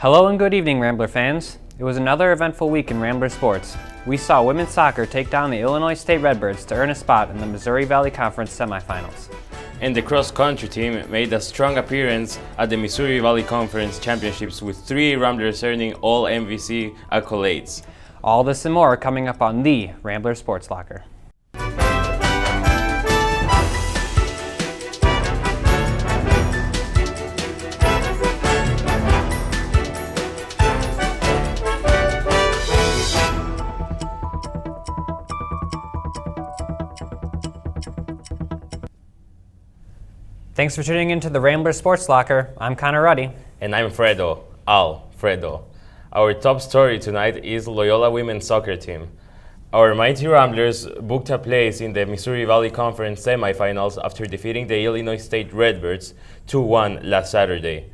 Hello and good evening, Rambler fans. It was another eventful week in Rambler Sports. We saw women's soccer take down the Illinois State Redbirds to earn a spot in the Missouri Valley Conference semifinals. And the cross-country team made a strong appearance at the Missouri Valley Conference Championships with 3 Ramblers earning all MVC accolades. All this and more coming up on the Rambler Sports Locker. Thanks for tuning in to the Rambler Sports Locker. I'm Connor Ruddy. And I'm Alfredo. Our top story tonight is Loyola women's soccer team. Our mighty Ramblers booked a place in the Missouri Valley Conference semifinals after defeating the Illinois State Redbirds 2-1 last Saturday.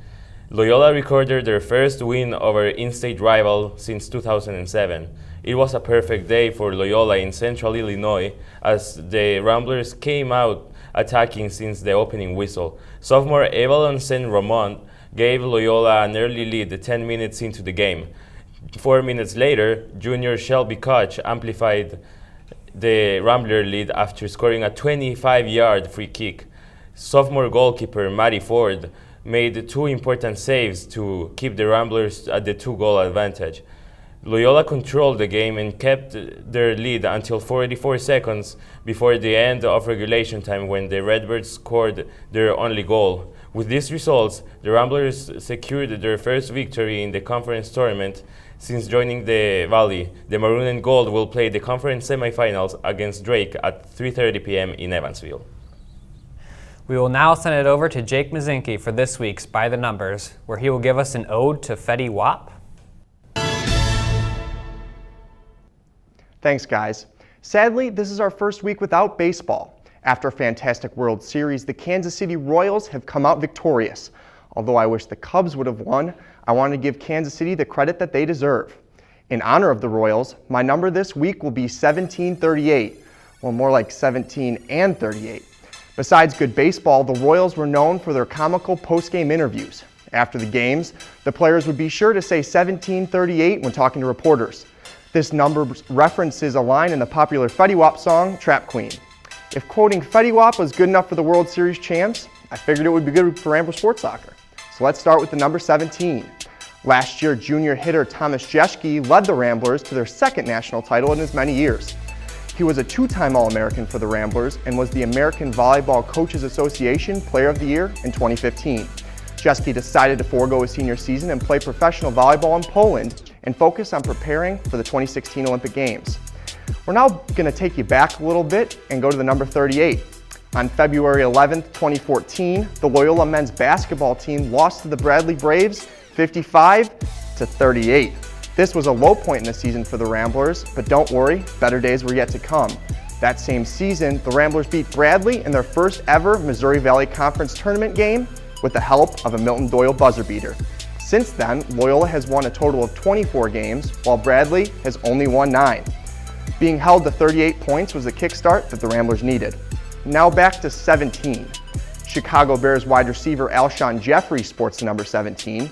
Loyola recorded their first win over in-state rival since 2007. It was a perfect day for Loyola in central Illinois as the Ramblers came out attacking since the opening whistle. Sophomore Evelyn St. Ramon gave Loyola an early lead 10 minutes into the game. 4 minutes later, junior Shelby Koch amplified the Rambler lead after scoring a 25-yard free kick. Sophomore goalkeeper Maddie Ford made 2 important saves to keep the Ramblers at the 2-goal advantage. Loyola controlled the game and kept their lead until 44 seconds before the end of regulation time when the Redbirds scored their only goal. With these results, the Ramblers secured their first victory in the conference tournament since joining the Valley. The Maroon and Gold will play the conference semifinals against Drake at 3:30 p.m. in Evansville. We will now send it over to Jake Mazinke for this week's By the Numbers, where he will give us an ode to Fetty Wap. Thanks, guys. Sadly, this is our first week without baseball. After a fantastic World Series, the Kansas City Royals have come out victorious. Although I wish the Cubs would have won, I want to give Kansas City the credit that they deserve. In honor of the Royals, my number this week will be 1738. Well, more like 17 and 38. Besides good baseball, the Royals were known for their comical post-game interviews. After the games, the players would be sure to say 1738 when talking to reporters. This number references a line in the popular Fetty Wap song, Trap Queen. If quoting Fetty Wap was good enough for the World Series champs, I figured it would be good for Rambler Sports Locker. So let's start with the number 17. Last year, junior hitter Thomas Jeschke led the Ramblers to their second national title in as many years. He was a 2-time All-American for the Ramblers and was the American Volleyball Coaches Association Player of the Year in 2015. Jeschke decided to forego his senior season and play professional volleyball in Poland and focus on preparing for the 2016 Olympic Games. We're now going to take you back a little bit and go to the number 38. On February 11, 2014, the Loyola men's basketball team lost to the Bradley Braves 55-38. This was a low point in the season for the Ramblers, but don't worry, better days were yet to come. That same season, the Ramblers beat Bradley in their first ever Missouri Valley Conference tournament game with the help of a Milton Doyle buzzer beater. Since then, Loyola has won a total of 24 games, while Bradley has only won 9. Being held to 38 points was the kickstart that the Ramblers needed. Now back to 17. Chicago Bears wide receiver Alshon Jeffrey sports the number 17.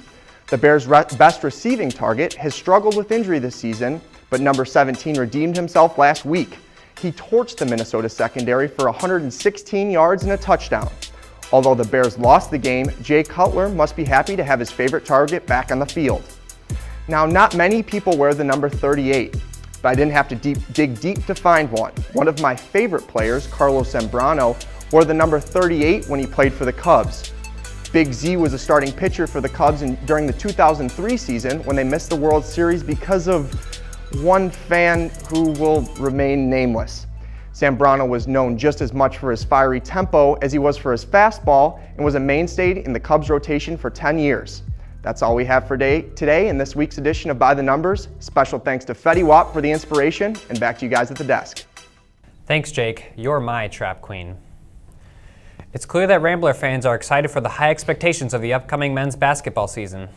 The Bears' best receiving target has struggled with injury this season, but number 17 redeemed himself last week. He torched the Minnesota secondary for 116 yards and a touchdown. Although the Bears lost the game, Jay Cutler must be happy to have his favorite target back on the field. Now, not many people wear the number 38, but I didn't have to dig deep to find one. One of my favorite players, Carlos Zambrano, wore the number 38 when he played for the Cubs. Big Z was a starting pitcher for the Cubs during the 2003 season when they missed the World Series because of one fan who will remain nameless. Zambrano was known just as much for his fiery tempo as he was for his fastball and was a mainstay in the Cubs rotation for 10 years. That's all we have for today in this week's edition of By the Numbers. Special thanks to Fetty Wap for the inspiration, and back to you guys at the desk. Thanks, Jake. You're my trap queen. It's clear that Rambler fans are excited for the high expectations of the upcoming men's basketball season.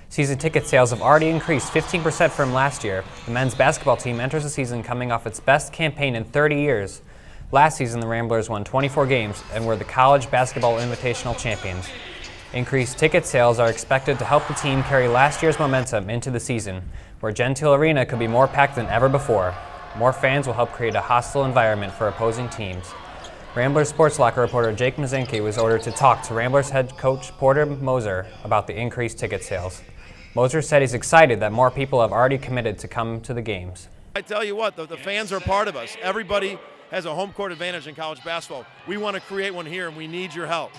Season ticket sales have already increased 15% from last year. The men's basketball team enters the season coming off its best campaign in 30 years. Last season, the Ramblers won 24 games and were the College Basketball Invitational champions. Increased ticket sales are expected to help the team carry last year's momentum into the season, where Gentile Arena could be more packed than ever before. More fans will help create a hostile environment for opposing teams. Rambler Sports Locker reporter Jake Mazinke was ordered to talk to Ramblers head coach Porter Moser about the increased ticket sales. Moser said he's excited that more people have already committed to come to the games. I tell you what, the fans are part of us. Everybody has a home court advantage in college basketball. We want to create one here, and we need your help.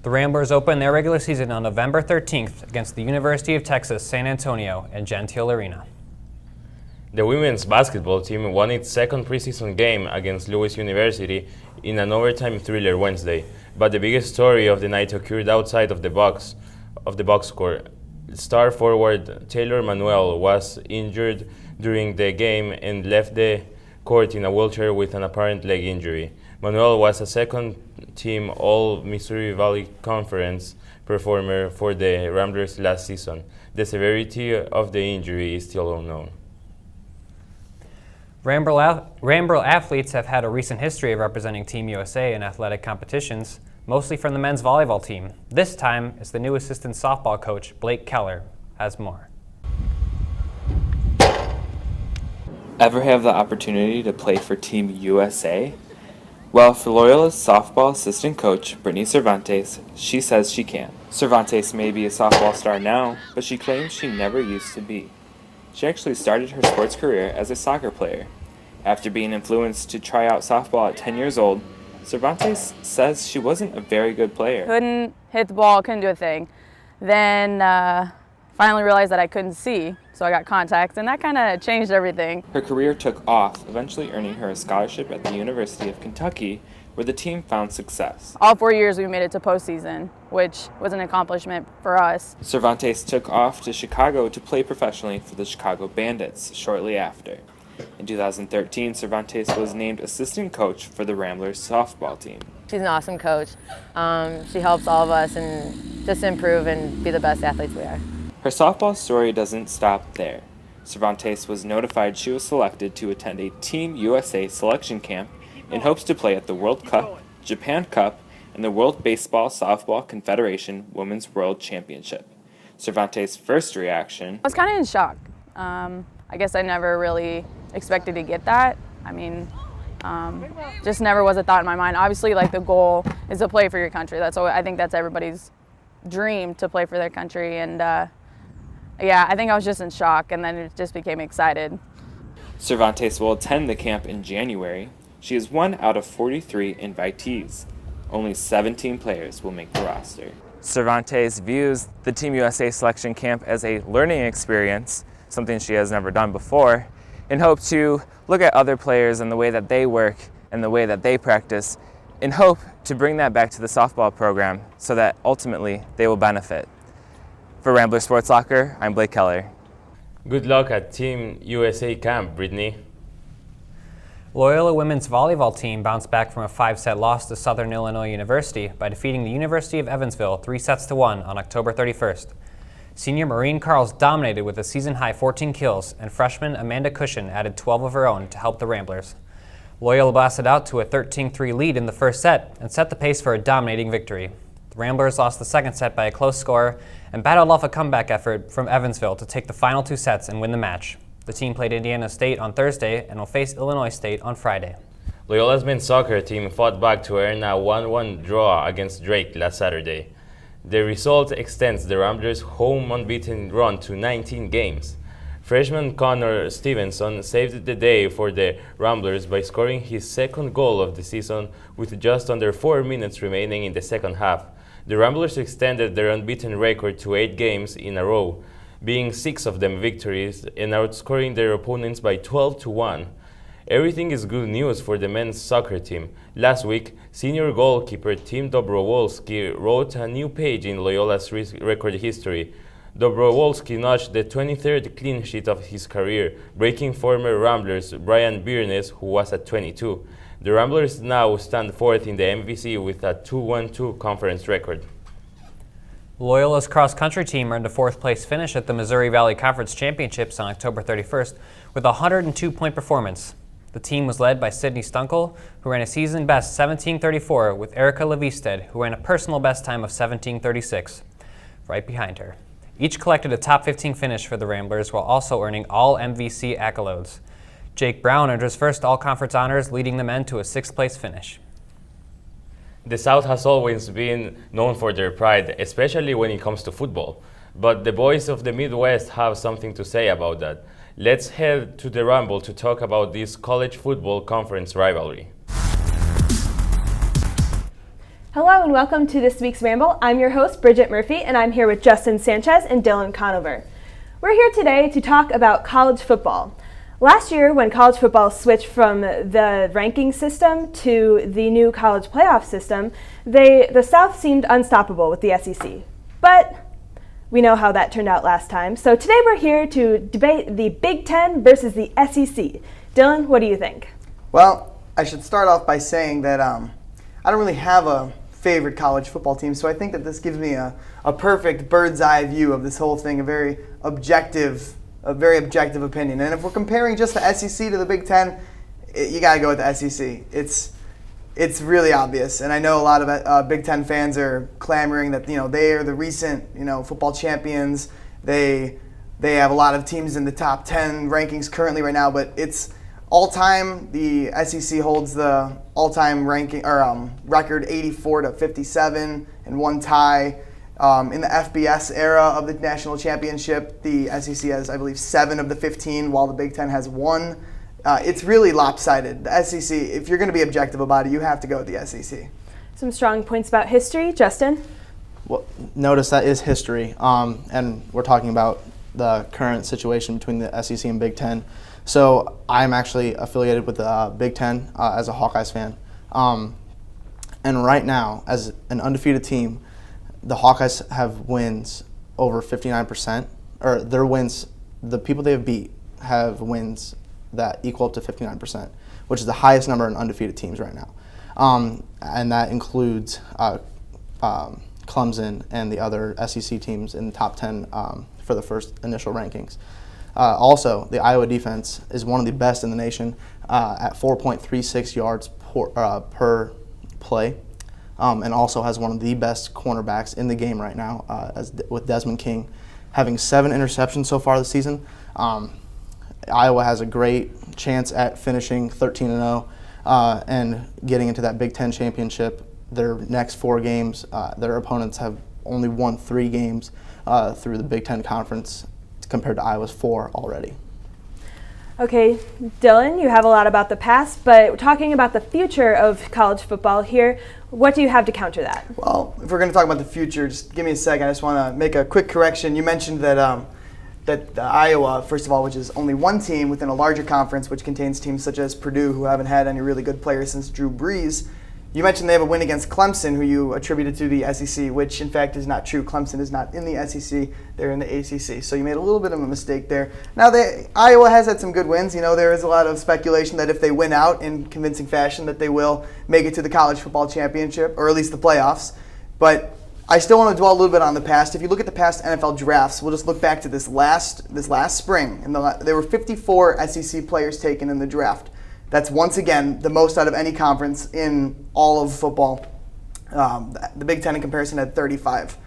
The Ramblers open their regular season on November 13th against the University of Texas San Antonio at Gentile Arena. The women's basketball team won its second preseason game against Lewis University in an overtime thriller Wednesday, but the biggest story of the night occurred outside of the box score. Star forward Taylor Manuel was injured during the game and left the court in a wheelchair with an apparent leg injury. Manuel was a second-team All-Missouri Valley Conference performer for the Ramblers last season. The severity of the injury is still unknown. Ramble athletes have had a recent history of representing Team USA in athletic competitions, mostly from the men's volleyball team. This time, it's the new assistant softball coach, Blake Keller, has more. Ever have the opportunity to play for Team USA? Well, for Loyola's softball assistant coach, Brittany Cervantes, she says she can. Cervantes may be a softball star now, but she claims she never used to be. She actually started her sports career as a soccer player. After being influenced to try out softball at 10 years old, Cervantes says she wasn't a very good player. Couldn't hit the ball, couldn't do a thing. Then finally realized that I couldn't see, so I got contacts, and that kind of changed everything. Her career took off, eventually earning her a scholarship at the University of Kentucky, where the team found success. All 4 years we made it to postseason, which was an accomplishment for us. Cervantes took off to Chicago to play professionally for the Chicago Bandits shortly after. In 2013, Cervantes was named assistant coach for the Ramblers softball team. She's an awesome coach. She helps all of us and just improve and be the best athletes we are. Her softball story doesn't stop there. Cervantes was notified she was selected to attend a Team USA selection camp in hopes to play at the World Cup, Japan Cup, and the World Baseball Softball Confederation Women's World Championship. Cervantes' first reaction: I was kind of in shock. I guess I never really expected to get that. I mean, just never was a thought in my mind. Obviously, like, the goal is to play for your country. I think that's everybody's dream, to play for their country. And yeah, I think I was just in shock, and then it just became excited. Cervantes will attend the camp in January. She is one out of 43 invitees. Only 17 players will make the roster. Cervantes views the Team USA selection camp as a learning experience, something she has never done before, and hope to look at other players and the way that they work and the way that they practice, in hope to bring that back to the softball program so that ultimately they will benefit. For Rambler Sports Locker, I'm Blake Keller. Good luck at Team USA camp, Brittany. Loyola women's volleyball team bounced back from a 5-set loss to Southern Illinois University by defeating the University of Evansville 3-1 on October 31st. Senior Maureen Carls dominated with a season-high 14 kills, and freshman Amanda Cushion added 12 of her own to help the Ramblers. Loyola blasted out to a 13-3 lead in the first set and set the pace for a dominating victory. The Ramblers lost the second set by a close score and battled off a comeback effort from Evansville to take the final 2 sets and win the match. The team played Indiana State on Thursday and will face Illinois State on Friday. Loyola's men's soccer team fought back to earn a 1-1 draw against Drake last Saturday. The result extends the Ramblers' home unbeaten run to 19 games. Freshman Connor Stevenson saved the day for the Ramblers by scoring his second goal of the season with just under 4 minutes remaining in the second half. The Ramblers extended their unbeaten record to 8 games in a row, being 6 of them victories and outscoring their opponents by 12-1. Everything is good news for the men's soccer team. Last week, senior goalkeeper Tim Dobrowolski wrote a new page in Loyola's record history. Dobrowolski notched the 23rd clean sheet of his career, breaking former Ramblers Brian Byrnes, who was at 22. The Ramblers now stand fourth in the MVC with a 2-1-2 conference record. Loyola's cross-country team earned a 4th-place finish at the Missouri Valley Conference Championships on October 31st with a 102-point performance. The The team was led by Sydney Stunkel, who ran a season best 17:34, with Erica Levisted, who ran a personal best time of 17:36, right behind her. Each collected a top 15 finish for the Ramblers while also earning all MVC accolades. Jake Brown earned his first all-conference honors, leading the men to a 6th-place finish. The South has always been known for their pride, especially when it comes to football. But the boys of the Midwest have something to say about that. Let's head to the Ramble to talk about this college football conference rivalry. Hello and welcome to this week's Ramble. I'm your host, Bridget Murphy, and I'm here with Justin Sanchez and Dylan Conover. We're here today to talk about college football. Last year, when college football switched from the ranking system to the new college playoff system, the South seemed unstoppable with the SEC. But we know how that turned out last time. So today we're here to debate the Big Ten versus the SEC. Dylan, what do you think? Well, I should start off by saying that I don't really have a favorite college football team, so I think that this gives me a perfect bird's eye view of this whole thing, a very objective opinion. And if we're comparing just the SEC to the Big Ten, you got to go with the SEC. It's really obvious, and I know a lot of Big Ten fans are clamoring that they are the recent football champions. They have a lot of teams in the top 10 rankings currently right now, but it's all time. The SEC holds the all-time ranking or record 84-57 and one tie. In the FBS era of the national championship, the SEC has, I believe, 7 of the 15, while the Big Ten has 1. It's really lopsided. The SEC, if you're going to be objective about it, you have to go with the SEC. Some strong points about history. Justin? Well, notice that is history, and we're talking about the current situation between the SEC and Big Ten. So I'm actually affiliated with the Big Ten as a Hawkeyes fan. And right now, as an undefeated team, the Hawkeyes have wins over 59%, or their wins, the people they have beat have wins that equal up to 59%, which is the highest number in undefeated teams right now. And that includes Clemson and the other SEC teams in the top 10 for the first initial rankings. Also, the Iowa defense is one of the best in the nation at 4.36 yards per play, and also has one of the best cornerbacks in the game right now, with Desmond King having 7 interceptions so far this season. Iowa has a great chance at finishing 13-0 and getting into that Big Ten championship. Their next 4 games, their opponents have only won 3 games through the Big Ten Conference compared to Iowa's 4 already. Okay, Dylan, you have a lot about the past, but talking about the future of college football here, what do you have to counter that? Well, if we're going to talk about the future, just give me a second. I just want to make a quick correction. You mentioned that Iowa, first of all, which is only one team within a larger conference, which contains teams such as Purdue, who haven't had any really good players since Drew Brees. You mentioned they have a win against Clemson, who you attributed to the SEC, which in fact is not true. Clemson is not in the SEC; they're in the ACC. So you made a little bit of a mistake there. Now, Iowa has had some good wins. There is a lot of speculation that if they win out in convincing fashion, that they will make it to the college football championship, or at least the playoffs. But I still want to dwell a little bit on the past. If you look at the past NFL drafts, we'll just look back to this last spring, and there were 54 SEC players taken in the draft. That's once again the most out of any conference in all of football. The Big Ten in comparison had 35.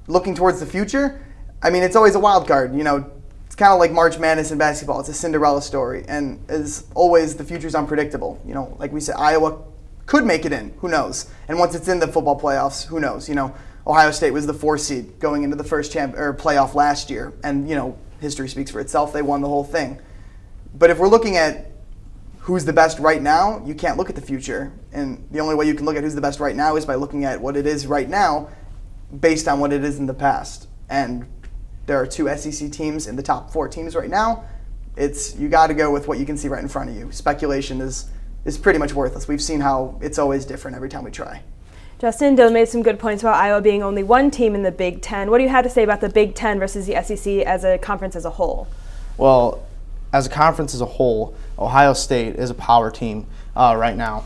Looking towards the future, it's always a wild card. It's kind of like March Madness in basketball. It's a Cinderella story, and as always, the future's unpredictable. Like we said, Iowa could make it in. Who knows? And once it's in the football playoffs, who knows? Ohio State was the 4th seed going into the first playoff last year, and history speaks for itself. They won the whole thing. But if we're looking at who's the best right now, you can't look at the future. And the only way you can look at who's the best right now is by looking at what it is right now based on what it is in the past. And there are 2 SEC teams in the top 4 teams right now. You got to go with what you can see right in front of you. Speculation is pretty much worthless. We've seen how it's always different every time we try. Justin, Dylan made some good points about Iowa being only one team in the Big Ten. What do you have to say about the Big Ten versus the SEC as a conference as a whole? Well, as a conference as a whole, Ohio State is a power team right now.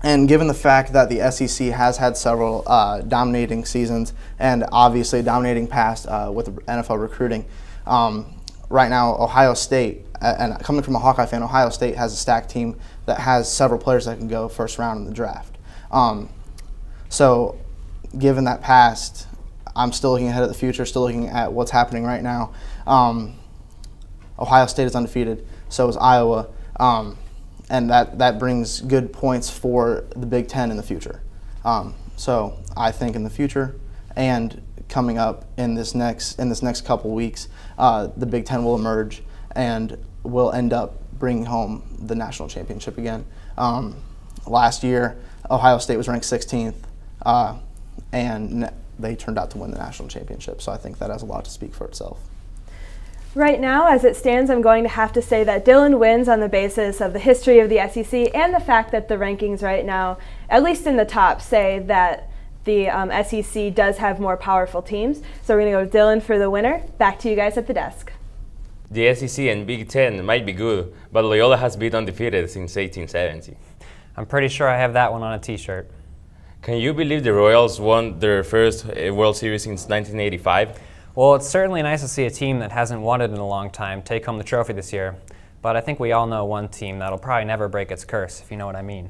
And given the fact that the SEC has had several dominating seasons and obviously dominating past with NFL recruiting, right now, Ohio State, and coming from a Hawkeye fan, Ohio State has a stacked team that has several players that can go first round in the draft. So given that past, I'm still looking ahead at the future, still looking at what's happening right now. Ohio State is undefeated, so is Iowa, and that brings good points for the Big Ten in the future. So I think in the future and coming up in this next couple weeks, the Big Ten will emerge and will end up bringing home the national championship again. Last year, Ohio State was ranked 16th, and they turned out to win the national championship. So I think that has a lot to speak for itself. Right now, as it stands, I'm going to have to say that Dylan wins on the basis of the history of the SEC and the fact that the rankings right now, at least in the top, say that the SEC does have more powerful teams. So we're going to go with Dylan for the winner. Back to you guys at the desk. The SEC and Big Ten might be good, but Loyola has been undefeated since 1870. I'm pretty sure I have that one on a t-shirt. Can you believe the Royals won their first World Series since 1985? Well, it's certainly nice to see a team that hasn't won it in a long time take home the trophy this year. But I think we all know one team that'll probably never break its curse, if you know what I mean.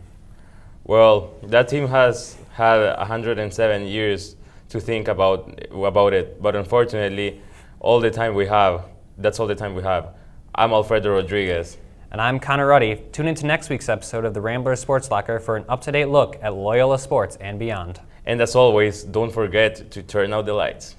Well, that team has had 107 years to think about it, but unfortunately, that's all the time we have. I'm Alfredo Rodriguez. And I'm Connor Ruddy. Tune into next week's episode of the Rambler Sports Locker for an up-to-date look at Loyola sports and beyond. And as always, don't forget to turn out the lights.